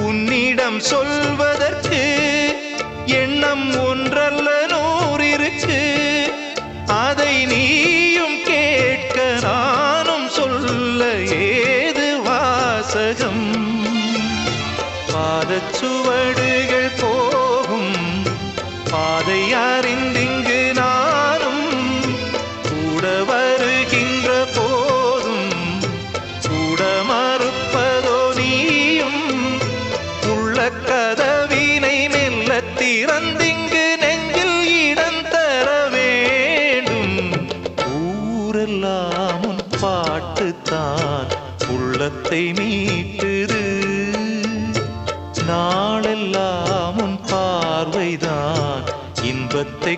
உன்னிடம் சொல்வதற்கு எண்ணம் ஒன்றல்ல நூறிருக்கு. அதை நீயும் கேட்க நானும் சொல்ல ஏது வாசகம். பாதச்சுவடுகள் போகும் பாதை அறிந்திங்கு நானும் கூட வருகின்ற போதும் கூட மறுப்பதோ நீயும். உள்ள கதவினை மெல்ல திறந்திங்கு நெஞ்சில் இடம் தர வேண்டும். ஊரெல்லாம் உன் பாட்டுத்தான் உள்ளத்தை மீட்டுது. நாளெல்லாம் உன் பார்வைதான் இன்பத்தை